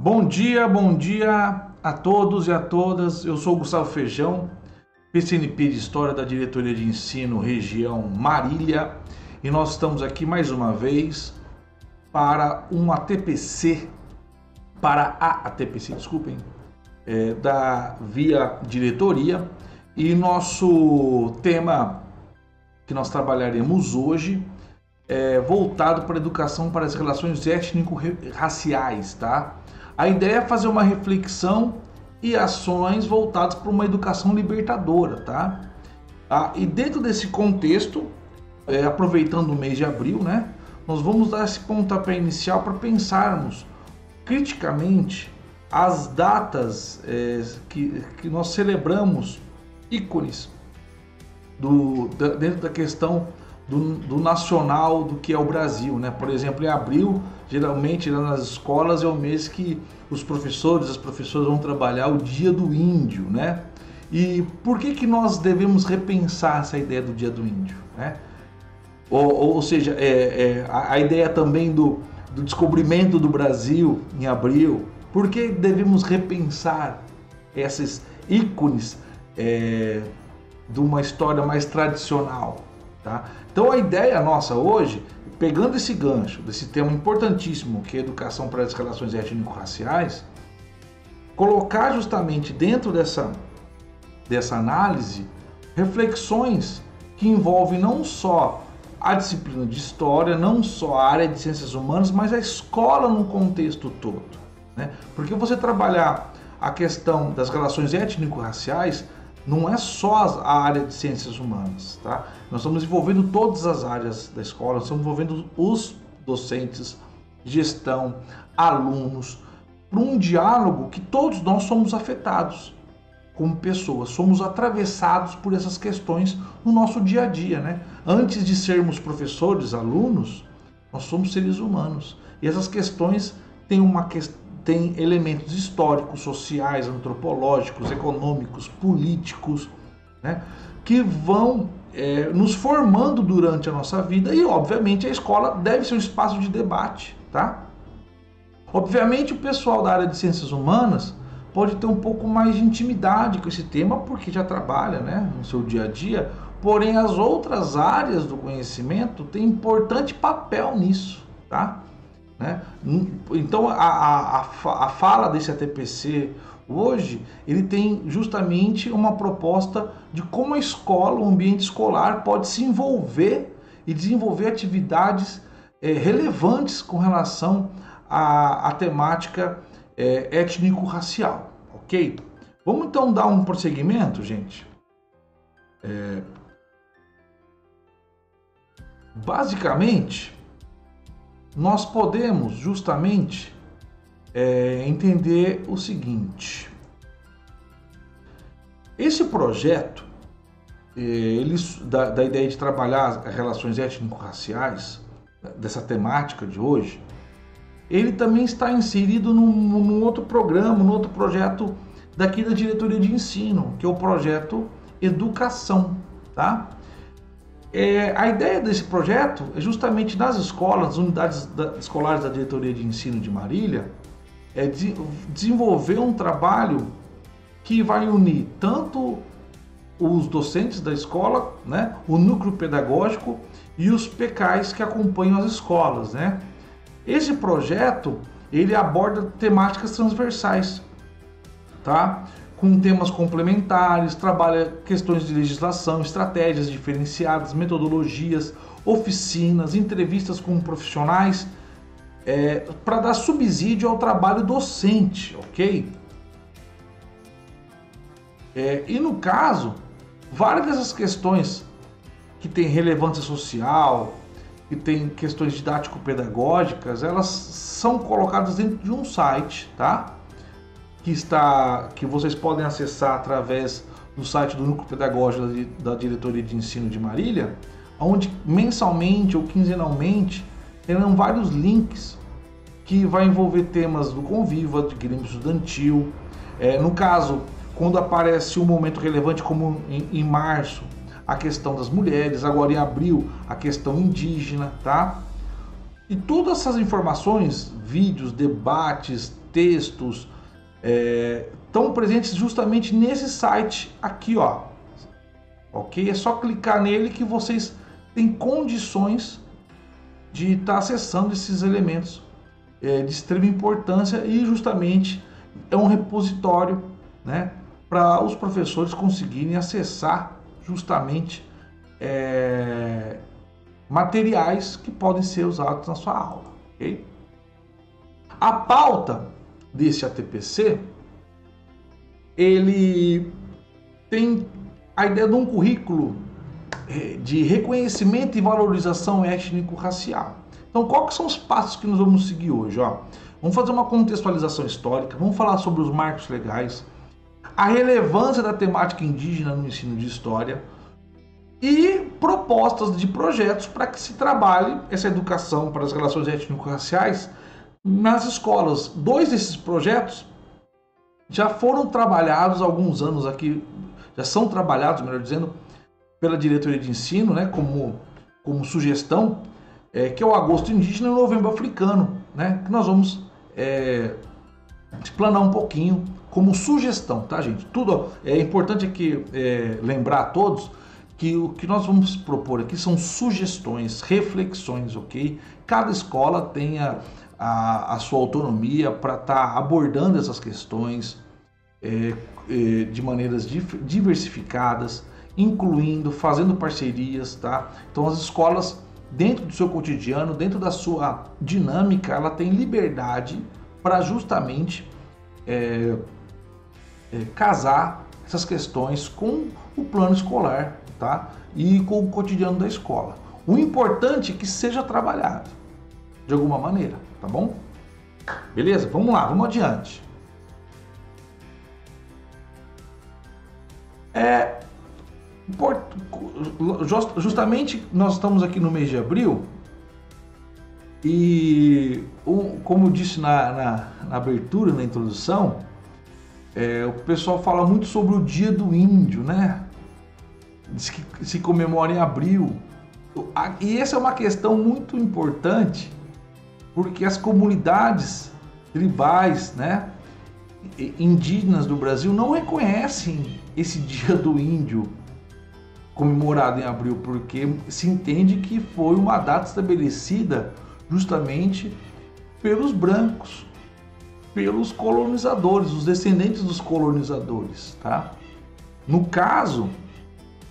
Bom dia a todos e a todas. Eu sou o Gustavo Feijão, PCNP de História da Diretoria de Ensino Região Marília, e nós estamos aqui mais uma vez para um ATPC, desculpem, da Via Diretoria, e nosso tema que nós trabalharemos hoje é voltado para a educação para as relações étnico-raciais, tá? A ideia é fazer uma reflexão e ações voltadas para uma educação libertadora, tá? E dentro desse contexto, aproveitando o mês de abril, né, nós vamos dar esse pontapé inicial para pensarmos criticamente as datas que nós celebramos ícones dentro da questão do nacional, do que é o Brasil, né? Por exemplo, em abril, geralmente nas escolas é o mês que os professores, as professoras vão trabalhar o Dia do Índio, né? E por que nós devemos repensar essa ideia do Dia do Índio, né? Ou seja, a ideia também do descobrimento do Brasil em abril. Por que devemos repensar esses ícones de uma história mais tradicional, tá? Então a ideia nossa hoje, pegando esse gancho, desse tema importantíssimo que é a educação para as relações étnico-raciais, colocar justamente dentro dessa análise reflexões que envolvem não só a disciplina de história, não só a área de ciências humanas, mas a escola no contexto todo, né? Porque você trabalhar a questão das relações étnico-raciais não é só a área de ciências humanas, tá? Nós estamos envolvendo todas as áreas da escola, nós estamos envolvendo os docentes, gestão, alunos, para um diálogo que todos nós somos afetados como pessoas, somos atravessados por essas questões no nosso dia a dia, né? Antes de sermos professores, alunos, nós somos seres humanos. E essas questões têm elementos históricos, sociais, antropológicos, econômicos, políticos, né, que vão nos formando durante a nossa vida, e obviamente a escola deve ser um espaço de debate, tá? Obviamente o pessoal da área de ciências humanas pode ter um pouco mais de intimidade com esse tema porque já trabalha, né, no seu dia a dia, porém as outras áreas do conhecimento têm importante papel nisso, tá? Né? Então a fala desse ATPC hoje, ele tem justamente uma proposta de como a escola, o ambiente escolar pode se envolver e desenvolver atividades relevantes com relação à temática étnico-racial, ok? Vamos então dar um prosseguimento, gente? Basicamente, nós podemos justamente entender o seguinte: esse projeto, da ideia de trabalhar as relações étnico-raciais, dessa temática de hoje, ele também está inserido num outro programa, num outro projeto daqui da Diretoria de Ensino, que é o projeto Educação, tá? A ideia desse projeto é justamente nas escolas, nas unidades escolares da Diretoria de Ensino de Marília, desenvolver um trabalho que vai unir tanto os docentes da escola, né, o núcleo pedagógico e os PCAs que acompanham as escolas, né? Esse projeto, ele aborda temáticas transversais, tá? Com temas complementares, trabalha questões de legislação, estratégias diferenciadas, metodologias, oficinas, entrevistas com profissionais, para dar subsídio ao trabalho docente, ok? E no caso, várias dessas questões que têm relevância social, que têm questões didático-pedagógicas, elas são colocadas dentro de um site, tá? Que vocês podem acessar através do site do Núcleo Pedagógico da Diretoria de Ensino de Marília, onde mensalmente ou quinzenalmente terão vários links que vai envolver temas do Conviva, de Grêmio Estudantil. No caso, quando aparece um momento relevante como em março, a questão das mulheres, agora em abril, a questão indígena, tá? E todas essas informações, vídeos, debates, textos, estão presentes justamente nesse site aqui, ó. Ok? É só clicar nele que vocês têm condições de estar acessando esses elementos de extrema importância, e justamente é um repositório, né, para os professores conseguirem acessar justamente materiais que podem ser usados na sua aula. Okay? A pauta desse ATPC, ele tem a ideia de um currículo de reconhecimento e valorização étnico-racial. Então, quais são os passos que nós vamos seguir hoje? Ó, vamos fazer uma contextualização histórica, vamos falar sobre os marcos legais, a relevância da temática indígena no ensino de história e propostas de projetos para que se trabalhe essa educação para as relações étnico-raciais nas escolas. 2 desses projetos já foram trabalhados há alguns anos aqui, já são trabalhados, melhor dizendo, pela diretoria de ensino, né, como sugestão, que é o Agosto Indígena e o Novembro Africano, né, que nós vamos explanar um pouquinho como sugestão, tá, gente? Tudo é importante aqui lembrar a todos que o que nós vamos propor aqui são sugestões, reflexões, ok? Cada escola tem a sua autonomia para estar abordando essas questões de maneiras diversificadas, incluindo, fazendo parcerias, tá? Então as escolas, dentro do seu cotidiano, dentro da sua dinâmica, ela tem liberdade para justamente casar essas questões com o plano escolar, tá? E com o cotidiano da escola. O importante é que seja trabalhado de alguma maneira, tá bom? Beleza? Vamos lá, vamos adiante. Justamente nós estamos aqui no mês de abril e, como eu disse na abertura, na introdução, o pessoal fala muito sobre o Dia do Índio, né? Diz que se comemora em abril. E essa é uma questão muito importante, porque as comunidades tribais, né, indígenas do Brasil não reconhecem esse Dia do Índio comemorado em abril, porque se entende que foi uma data estabelecida justamente pelos brancos, pelos colonizadores, os descendentes dos colonizadores, tá? No caso,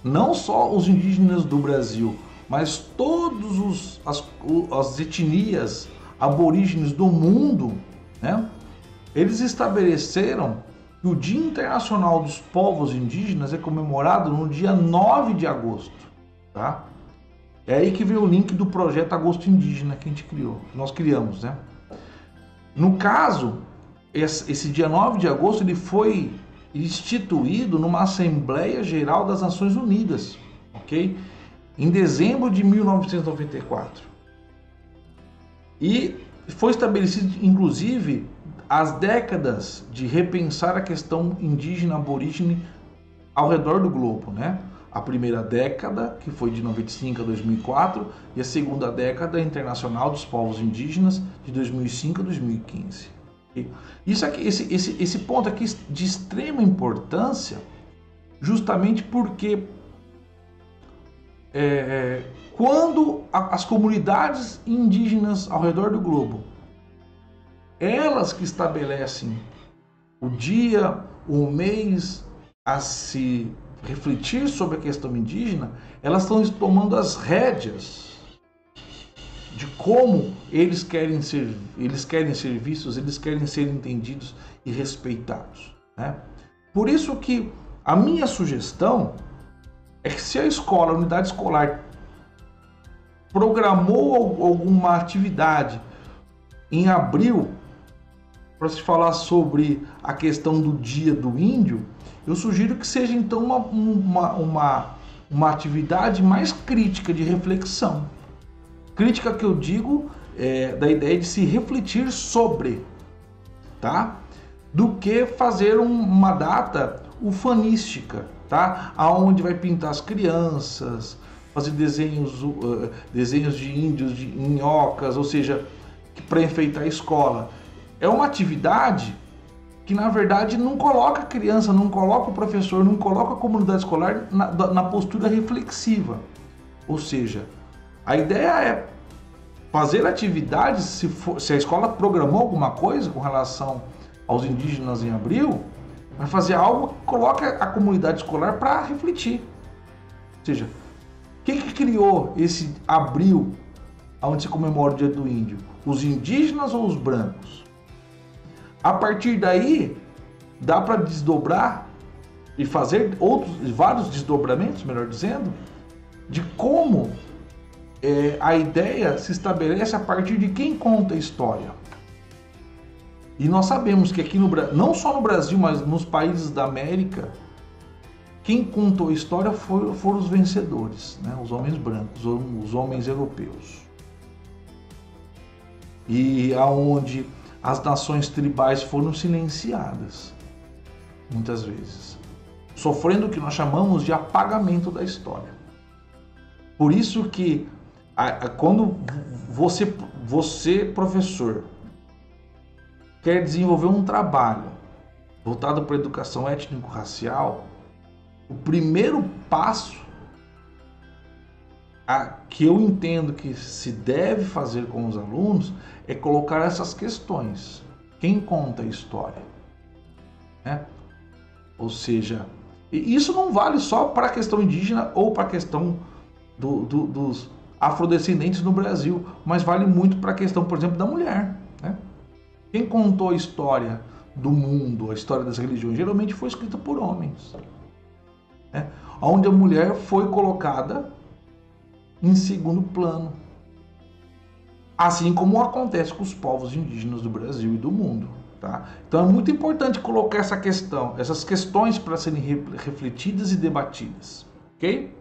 não só os indígenas do Brasil, mas todas as etnias aborígenes do mundo, né? Eles estabeleceram que o Dia Internacional dos Povos Indígenas é comemorado no dia 9 de agosto, tá? É aí que vem o link do projeto Agosto Indígena que a gente criou, que nós criamos, né? No caso, esse dia 9 de agosto ele foi instituído numa Assembleia Geral das Nações Unidas, ok? Em dezembro de 1994. E foi estabelecido, inclusive, as décadas de repensar a questão indígena aborígene ao redor do globo, né? A primeira década, que foi de 95 a 2004, e a segunda década internacional dos povos indígenas, de 2005 a 2015. Isso aqui, esse ponto aqui de extrema importância, justamente porque quando as comunidades indígenas ao redor do globo, elas que estabelecem o dia, o mês a se refletir sobre a questão indígena, elas estão tomando as rédeas de como eles querem ser vistos, eles querem ser entendidos e respeitados, né? Por isso que a minha sugestão é que se a escola, a unidade escolar, programou alguma atividade em abril para se falar sobre a questão do Dia do Índio, eu sugiro que seja então uma atividade mais crítica, de reflexão. Crítica que eu digo da ideia de se refletir sobre, tá? Do que fazer uma data ufanística, tá? Aonde vai pintar as crianças, fazer desenhos de índios, de minhocas, ou seja, para enfeitar a escola. é uma atividade que, na verdade, não coloca a criança, não coloca o professor, não coloca a comunidade escolar na postura reflexiva. Ou seja, a ideia é fazer atividades, se a escola programou alguma coisa com relação aos indígenas em abril, vai fazer algo que coloque a comunidade escolar para refletir. Ou seja, quem que criou esse abril, onde se comemora o Dia do Índio? Os indígenas ou os brancos? A partir daí, dá para desdobrar e fazer vários desdobramentos, melhor dizendo, de como a ideia se estabelece a partir de quem conta a história. E nós sabemos que aqui não só no Brasil, mas nos países da América, quem contou a história foram os vencedores, né? Os homens brancos, os homens europeus. E aonde as nações tribais foram silenciadas, muitas vezes, sofrendo o que nós chamamos de apagamento da história. Por isso que quando você, professor, quer desenvolver um trabalho voltado para a educação étnico-racial, o primeiro passo que eu entendo que se deve fazer com os alunos é colocar essas questões. Quem conta a história? Né? Ou seja, isso não vale só para a questão indígena ou para a questão dos afrodescendentes no Brasil, mas vale muito para a questão, por exemplo, da mulher. Né? Quem contou a história do mundo, a história das religiões, geralmente foi escrita por homens. Né? Onde a mulher foi colocada em segundo plano. Assim como acontece com os povos indígenas do Brasil e do mundo. Tá? Então é muito importante colocar essas questões para serem refletidas e debatidas. Ok?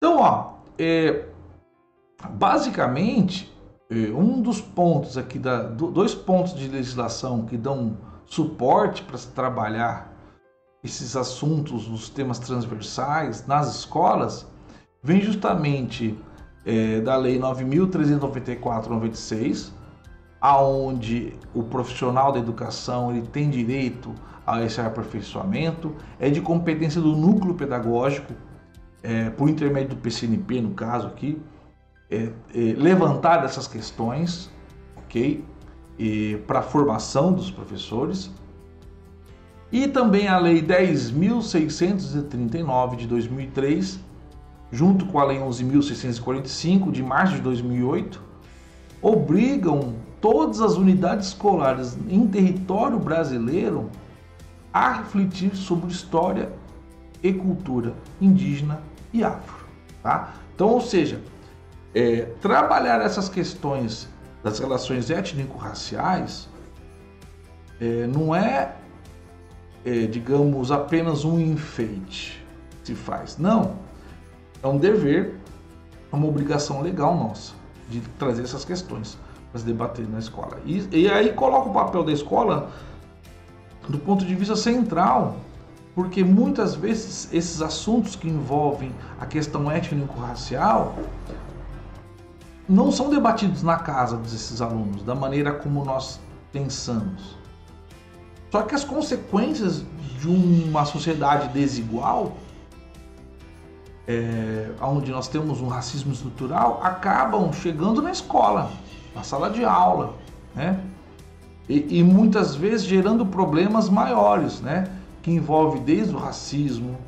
Então, basicamente, um dos pontos aqui, dois pontos de legislação que dão suporte para se trabalhar esses assuntos, os temas transversais nas escolas, vem justamente da Lei 9.394/96, aonde o profissional da educação ele tem direito a esse aperfeiçoamento, é de competência do núcleo pedagógico, por intermédio do PCNP, no caso aqui, levantar essas questões, ok? Para a formação dos professores. E também a Lei 10.639 de 2003, junto com a Lei 11.645 de março de 2008, obrigam todas as unidades escolares em território brasileiro a refletir sobre história e cultura indígena e afro. Tá? Então, ou seja, trabalhar essas questões das relações étnico-raciais não digamos, apenas um enfeite que se faz. Não, é um dever, é uma obrigação legal nossa de trazer essas questões para se debater na escola. E aí coloca o papel da escola do ponto de vista central, porque muitas vezes esses assuntos que envolvem a questão étnico-racial não são debatidos na casa desses alunos, da maneira como nós pensamos. Só que as consequências de uma sociedade desigual, onde nós temos um racismo estrutural, acabam chegando na escola, na sala de aula, né? E muitas vezes gerando problemas maiores, né? Que envolve desde o racismo,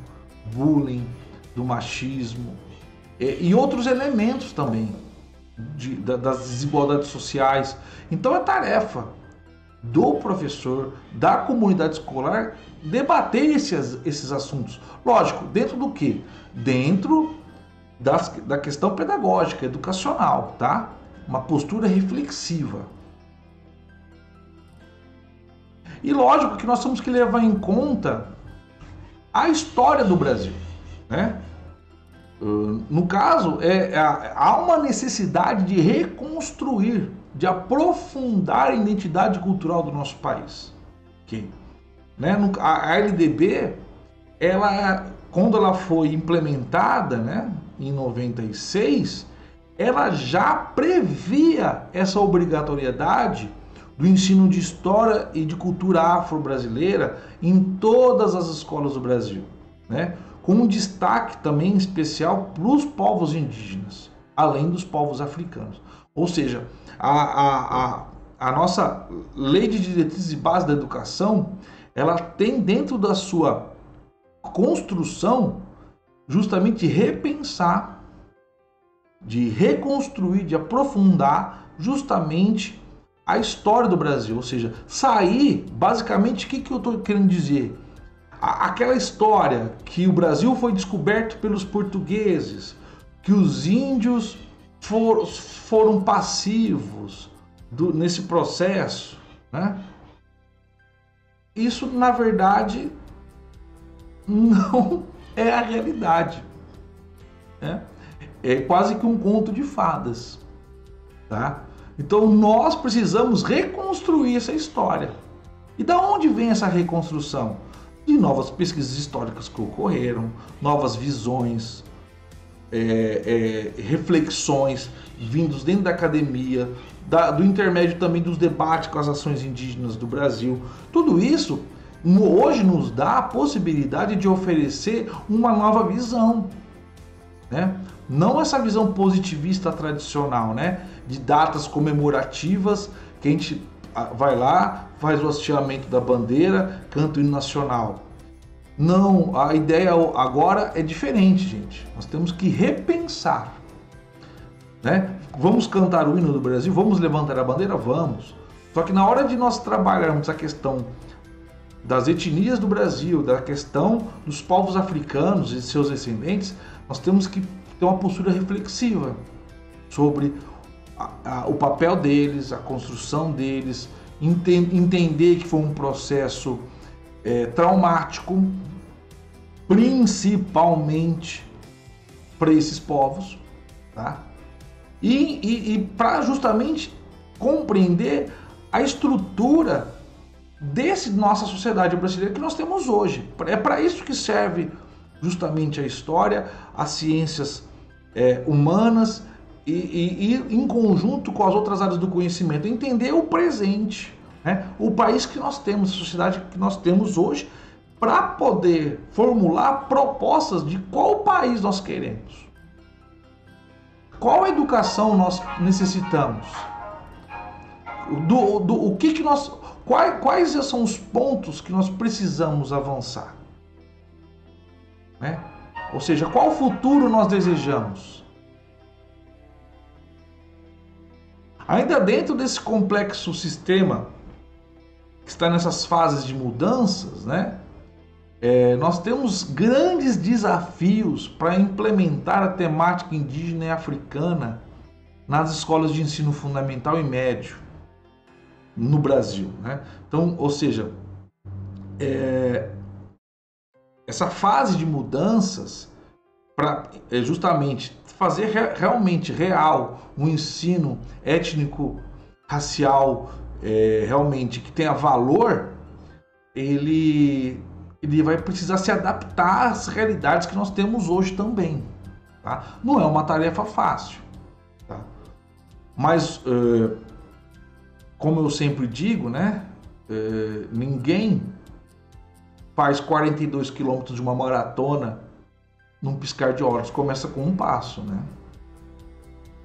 bullying, do machismo e outros elementos também das desigualdades sociais. Então é tarefa do professor, da comunidade escolar, debater esses assuntos. Lógico, dentro do quê? Dentro da questão pedagógica, educacional, tá? Uma postura reflexiva. E lógico que nós temos que levar em conta a história do Brasil, né? No caso, há uma necessidade de reconstruir, de aprofundar a identidade cultural do nosso país. Okay? Né? A LDB, quando ela foi implementada, né, em 96, ela já previa essa obrigatoriedade do ensino de história e de cultura afro-brasileira em todas as escolas do Brasil, né? Com um destaque também especial para os povos indígenas, além dos povos africanos. Ou seja, a nossa Lei de Diretrizes e Bases da Educação, ela tem dentro da sua construção justamente repensar, de reconstruir, de aprofundar justamente a história do Brasil. Ou seja, sair, basicamente, o que eu estou querendo dizer? Aquela história que o Brasil foi descoberto pelos portugueses, que os índios foram passivos nesse processo, né? Isso, na verdade, não é a realidade, né? É quase que um conto de fadas, tá? Então nós precisamos reconstruir essa história. E da onde vem essa reconstrução? De novas pesquisas históricas que ocorreram, novas visões, reflexões vindos dentro da academia, do intermédio também dos debates com as ações indígenas do Brasil. Tudo isso hoje nos dá a possibilidade de oferecer uma nova visão, né? Não essa visão positivista tradicional, né? De datas comemorativas, que a gente vai lá, faz o hasteamento da bandeira, canta o hino nacional. Não, a ideia agora é diferente, gente. Nós temos que repensar, né? Vamos cantar o hino do Brasil? Vamos levantar a bandeira? Vamos. Só que na hora de nós trabalharmos a questão das etnias do Brasil, da questão dos povos africanos e seus descendentes, nós temos que ter uma postura reflexiva sobre o papel deles, a construção deles, entender que foi um processo traumático, principalmente para esses povos, tá? E para justamente compreender a estrutura dessa nossa sociedade brasileira que nós temos hoje. É para isso que serve justamente a história, as ciências humanas e em conjunto com as outras áreas do conhecimento, entender o presente, né? O país que nós temos, a sociedade que nós temos hoje, para poder formular propostas de qual país nós queremos. Qual educação nós necessitamos? O que nós, quais são os pontos que nós precisamos avançar, né? Ou seja, qual futuro nós desejamos? Ainda dentro desse complexo sistema que está nessas fases de mudanças, né? Nós temos grandes desafios para implementar a temática indígena e africana nas escolas de ensino fundamental e médio no Brasil, né? Então, ou seja, essa fase de mudanças para justamente fazer realmente real um ensino étnico, racial, realmente que tenha valor, ele vai precisar se adaptar às realidades que nós temos hoje também, tá? Não é uma tarefa fácil, tá? Mas como eu sempre digo, né? Ninguém faz 42 quilômetros de uma maratona num piscar de olhos, começa com um passo, né?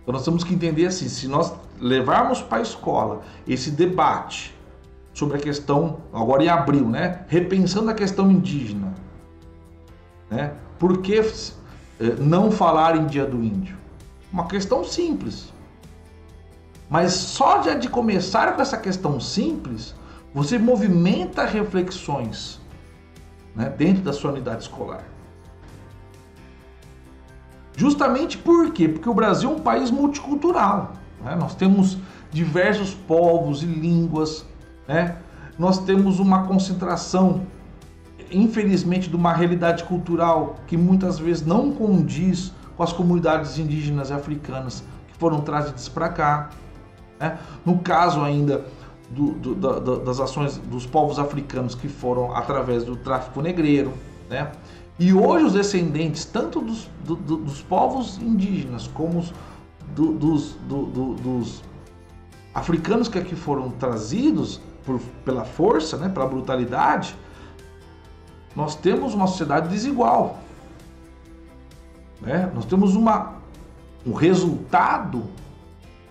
Então nós temos que entender assim, se nós levarmos para a escola esse debate sobre a questão, agora em abril, né? Repensando a questão indígena, né? Por que não falar em Dia do Índio? Uma questão simples. Mas só de começar com essa questão simples, você movimenta reflexões, né, dentro da sua unidade escolar. Justamente por quê? Porque o Brasil é um país multicultural, né? Nós temos diversos povos e línguas, né? Nós temos uma concentração, infelizmente, de uma realidade cultural que muitas vezes não condiz com as comunidades indígenas e africanas que foram trazidas para cá, né? No caso ainda das ações dos povos africanos que foram através do tráfico negreiro, né? E hoje os descendentes tanto dos povos indígenas como dos africanos que aqui foram trazidos pela força, né, pela brutalidade, nós temos uma sociedade desigual, né? Nós temos um resultado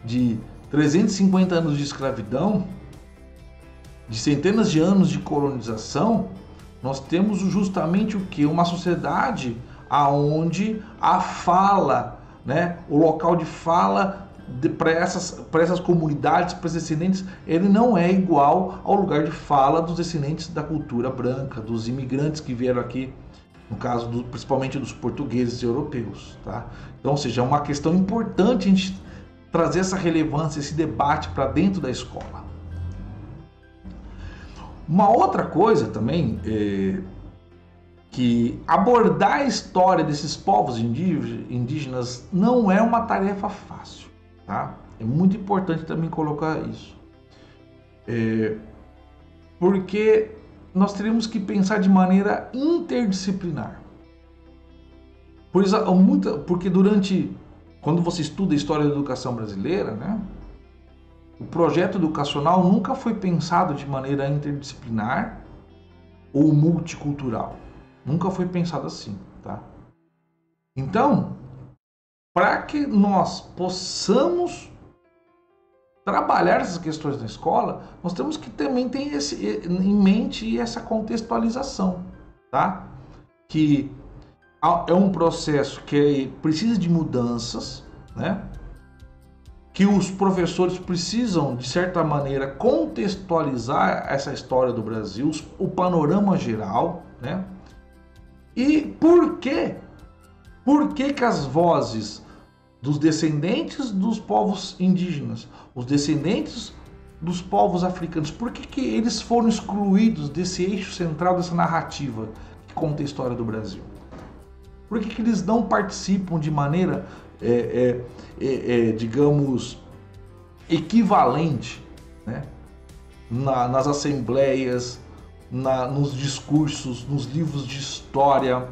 de 350 anos de escravidão, de centenas de anos de colonização. Nós temos justamente o que? Uma sociedade aonde a fala, né, o local de fala para essas comunidades, para esses descendentes, ele não é igual ao lugar de fala dos descendentes da cultura branca, dos imigrantes que vieram aqui, no caso principalmente dos portugueses e europeus, tá? Então, ou seja, é uma questão importante a gente trazer essa relevância, esse debate para dentro da escola. Uma outra coisa também que abordar a história desses povos indígenas não é uma tarefa fácil, tá? É muito importante também colocar isso. Porque nós teríamos que pensar de maneira interdisciplinar. Porque quando você estuda a história da educação brasileira, né, o projeto educacional nunca foi pensado de maneira interdisciplinar ou multicultural. Nunca foi pensado assim, tá? Então, para que nós possamos trabalhar essas questões na escola, nós temos que também ter em mente essa contextualização, tá? Que é um processo que precisa de mudanças, né? Que os professores precisam, de certa maneira, contextualizar essa história do Brasil, o panorama geral, né? E por quê? Por que que as vozes dos descendentes dos povos indígenas, os descendentes dos povos africanos, por que que eles foram excluídos desse eixo central dessa narrativa que conta a história do Brasil? Por que que eles não participam de maneira, digamos, equivalente, né? Nas assembleias, nos discursos, nos livros de história,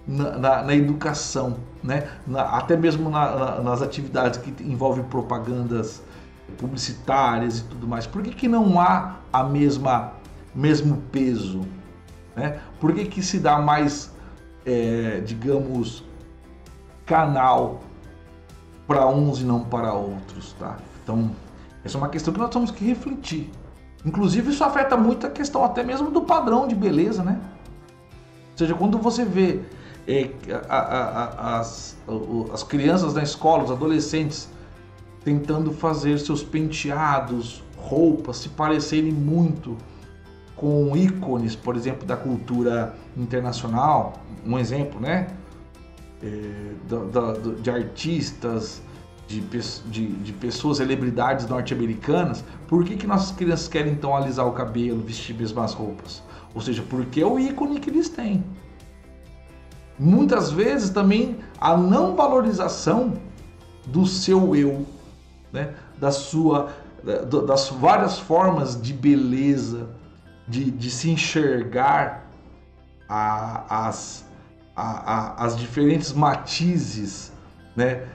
na educação, né? Até mesmo nas atividades que envolvem propagandas publicitárias e tudo mais. Por que que não há mesmo peso, né? Por que que se dá mais, digamos, canal para uns e não para outros, tá? Então, essa é uma questão que nós temos que refletir. Inclusive, isso afeta muito a questão até mesmo do padrão de beleza, né? Ou seja, quando você vê as crianças na escola, os adolescentes, tentando fazer seus penteados, roupas, se parecerem muito com ícones, por exemplo, da cultura internacional, um exemplo, né? De artistas, de pessoas, celebridades norte-americanas. Por que que nossas crianças querem então alisar o cabelo, vestir mesmas roupas? Ou seja, porque é o ícone que eles têm. Muitas vezes também a não valorização do seu eu, né? Das várias formas de beleza, de se enxergar as diferentes matizes, né,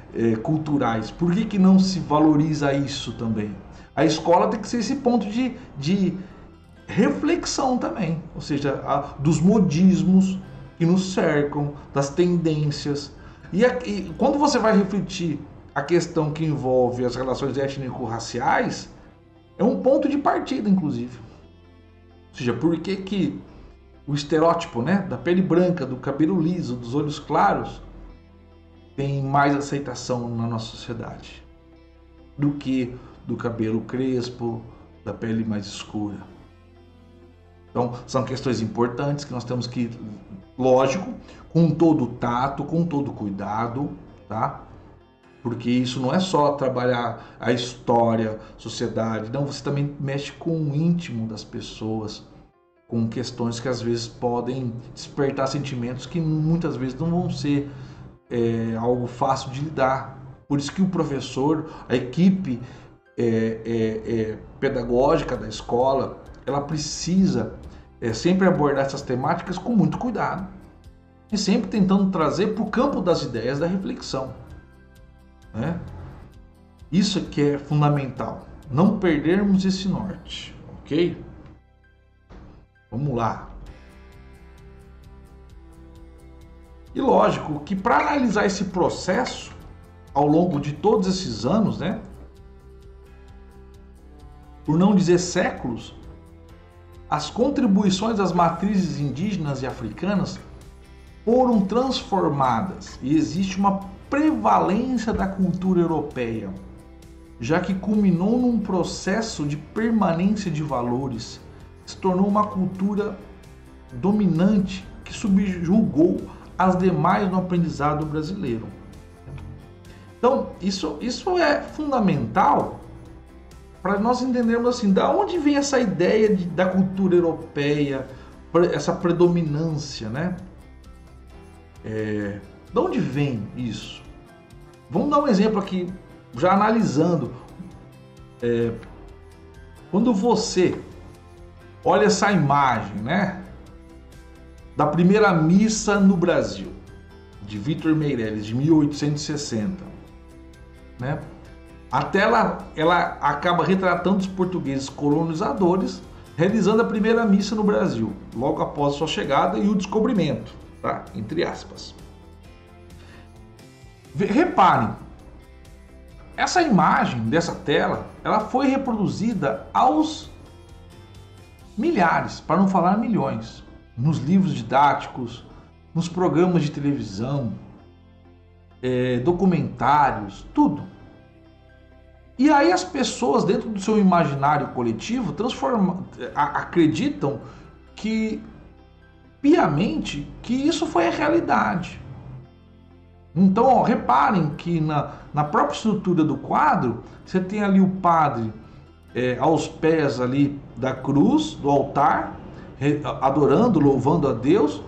culturais. Por que que não se valoriza isso também? A escola tem que ser esse ponto de reflexão também, ou seja, dos modismos que nos cercam, das tendências. E quando você vai refletir a questão que envolve as relações étnico-raciais, é um ponto de partida, inclusive. Ou seja, por que que o estereótipo, né, da pele branca, do cabelo liso, dos olhos claros, tem mais aceitação na nossa sociedade do que do cabelo crespo, da pele mais escura? Então, são questões importantes que nós temos que, lógico, com todo o tato, com todo o cuidado, tá? Porque isso não é só trabalhar a história, sociedade, não, você também mexe com o íntimo das pessoas, com questões que às vezes podem despertar sentimentos que muitas vezes não vão ser algo fácil de lidar. Por isso que o professor, a equipe pedagógica da escola, ela precisa sempre abordar essas temáticas com muito cuidado e sempre tentando trazer para o campo das ideias, da reflexão, né? Isso que é fundamental, não perdermos esse norte, ok? Vamos lá. E lógico que para analisar esse processo ao longo de todos esses anos, né? Por não dizer séculos, as contribuições das matrizes indígenas e africanas foram transformadas e existe uma prevalência da cultura europeia, já que culminou num processo de permanência de valores, se tornou uma cultura dominante que subjugou as demais no aprendizado brasileiro. Então, isso é fundamental para nós entendermos assim, da onde vem essa ideia da cultura europeia, essa predominância, né? De onde vem isso? Vamos dar um exemplo aqui, já analisando. Quando você olha essa imagem, né, da primeira missa no Brasil, de Vitor Meirelles, de 1860, né? A tela ela acaba retratando os portugueses colonizadores realizando a primeira missa no Brasil, logo após sua chegada e o descobrimento, tá? Entre aspas. Reparem, essa imagem dessa tela, ela foi reproduzida aos milhares, para não falar milhões, nos livros didáticos, nos programas de televisão, documentários, tudo. E aí as pessoas, dentro do seu imaginário coletivo, acreditam que, piamente, que isso foi a realidade. Então, ó, reparem que na própria estrutura do quadro, você tem ali o padre aos pés ali da cruz, do altar, adorando, louvando a Deus,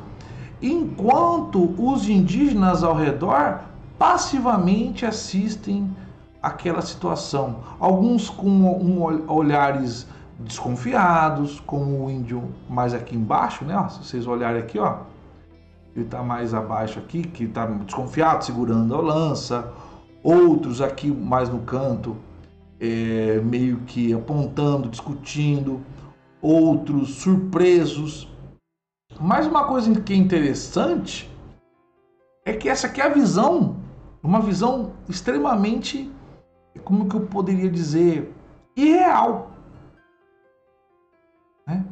enquanto os indígenas ao redor passivamente assistem aquela situação. Alguns com olhares desconfiados, como o índio mais aqui embaixo, né? Ó, se vocês olharem aqui, ó, ele está mais abaixo aqui, que está desconfiado, segurando a lança. Outros aqui mais no canto, meio que apontando, discutindo. Outros surpresos. Mas uma coisa que é interessante é que essa aqui é a visão, uma visão extremamente, como que eu poderia dizer, irreal, né?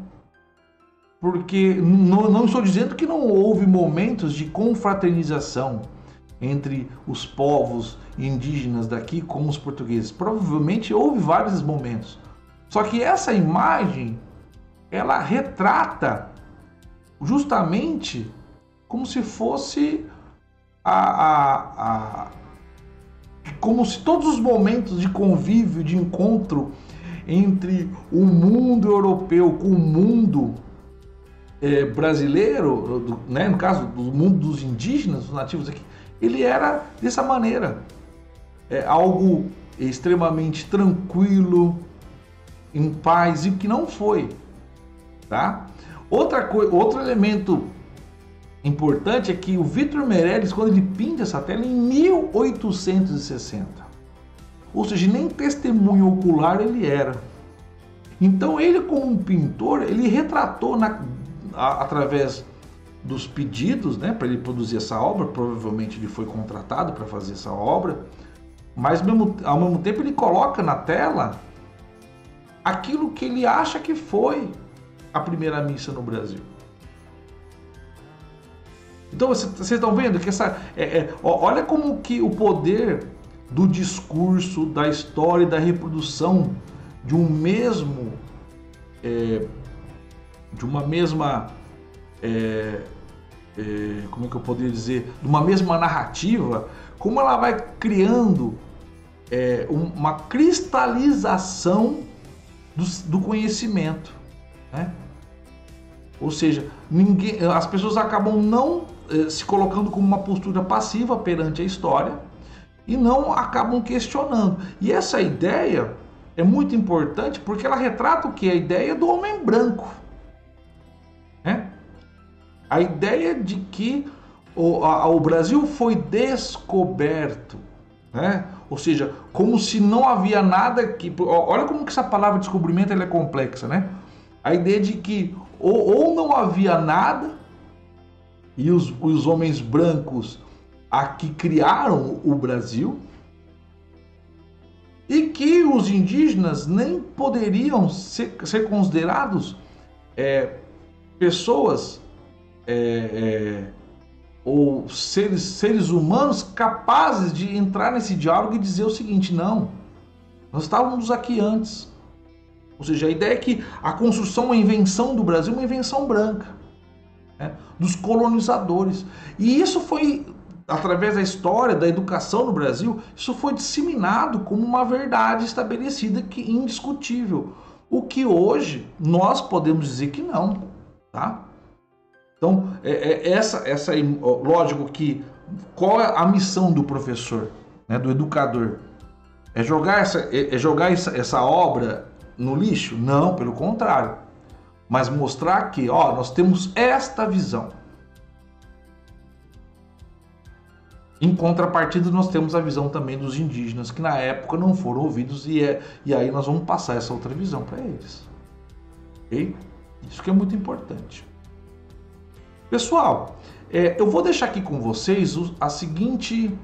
Porque não estou dizendo que não houve momentos de confraternização entre os povos indígenas daqui com os portugueses. Provavelmente houve vários momentos. Só que essa imagem, ela retrata justamente como se fosse como se todos os momentos de convívio, de encontro entre o mundo europeu com o mundo brasileiro, né, no caso do mundo dos indígenas, dos nativos aqui, ele era dessa maneira, algo extremamente tranquilo, em paz, e que não foi, tá? Outro elemento importante é que o Vitor Meirelles, quando ele pinta essa tela em 1860, ou seja, nem testemunho ocular ele era. Então ele, como um pintor, ele retratou através dos pedidos, né, para ele produzir essa obra. Provavelmente ele foi contratado para fazer essa obra, mas ao mesmo tempo ele coloca na tela aquilo que ele acha que foi a primeira missa no Brasil. Então vocês estão vendo que olha como que o poder do discurso, da história e da reprodução de um mesmo, de uma mesma, como é que eu poderia dizer, de uma mesma narrativa, como ela vai criando uma cristalização do conhecimento, né? Ou seja, as pessoas acabam não se colocando como uma postura passiva perante a história e não acabam questionando. E essa ideia é muito importante porque ela retrata o que? A ideia do homem branco, né? A ideia de que o Brasil foi descoberto né? Ou seja, como se não havia nada que... Olha como que essa palavra descobrimento ela é complexa, né? A ideia de que ou não havia nada e os homens brancos aqui criaram o Brasil, e que os indígenas nem poderiam ser considerados pessoas ou seres humanos capazes de entrar nesse diálogo e dizer o seguinte: não, nós estávamos aqui antes. Ou seja, a ideia é que a construção, a invenção do Brasil é uma invenção branca, né, dos colonizadores. E isso foi, através da história, da educação no Brasil, isso foi disseminado como uma verdade estabelecida, que indiscutível. O que hoje nós podemos dizer que não, tá? Então, lógico que qual é a missão do professor, né, do educador? É jogar essa obra no lixo? Não, pelo contrário. Mas mostrar que, ó, nós temos esta visão. Em contrapartida, nós temos a visão também dos indígenas, que na época não foram ouvidos, e aí nós vamos passar essa outra visão para eles. Ok? Isso que é muito importante. Pessoal, eu vou deixar aqui com vocês a seguinte,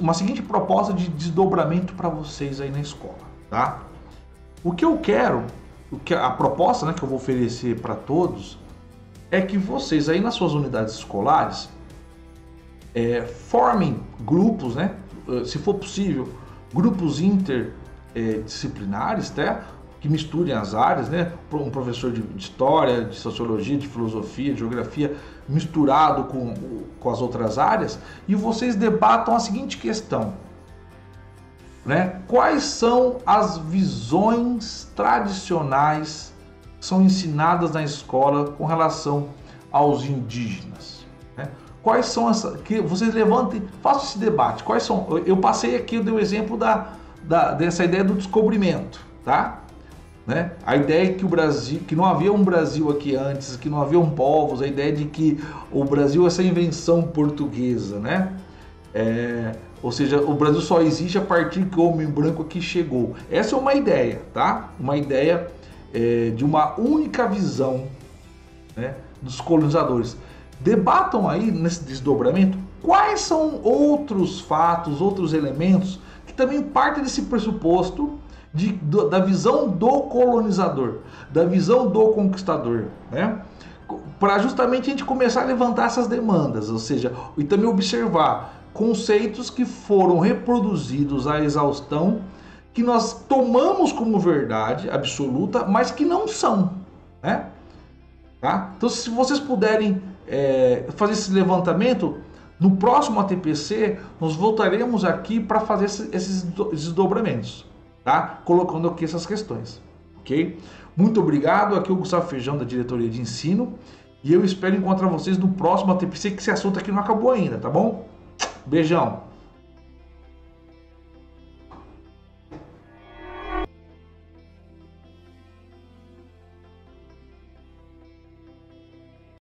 uma seguinte proposta de desdobramento para vocês aí na escola, tá? O que eu quero, a proposta, né, que eu vou oferecer para todos, é que vocês aí nas suas unidades escolares formem grupos, né, se for possível, grupos interdisciplinares, tá? Que misturem as áreas, né? Um professor de história, de sociologia, de filosofia, de geografia, misturado com as outras áreas, e vocês debatam a seguinte questão, né? Quais são as visões tradicionais que são ensinadas na escola com relação aos indígenas, né? Quais são essas, que vocês levantem, façam esse debate. Quais são? Eu passei aqui, eu dei o exemplo dessa ideia do descobrimento, tá? Né? A ideia é que o Brasil, que não havia um Brasil aqui antes, que não haviam povos, a ideia de que o Brasil é essa invenção portuguesa, né? Ou seja, o Brasil só existe a partir que o homem branco aqui chegou. Essa é uma ideia, tá? Uma ideia de uma única visão, né, dos colonizadores. Debatam aí nesse desdobramento quais são outros fatos, outros elementos que também partem desse pressuposto da visão do colonizador, da visão do conquistador, né? Para justamente a gente começar a levantar essas demandas, ou seja, e também observar conceitos que foram reproduzidos à exaustão, que nós tomamos como verdade absoluta, mas que não são, né? Tá? Então, se vocês puderem fazer esse levantamento, no próximo ATPC, nós voltaremos aqui para fazer esses desdobramentos, tá? Colocando aqui essas questões, ok? Muito obrigado, aqui é o Gustavo Feijão da Diretoria de Ensino, e eu espero encontrar vocês no próximo ATPC, que esse assunto aqui não acabou ainda, tá bom? Beijão!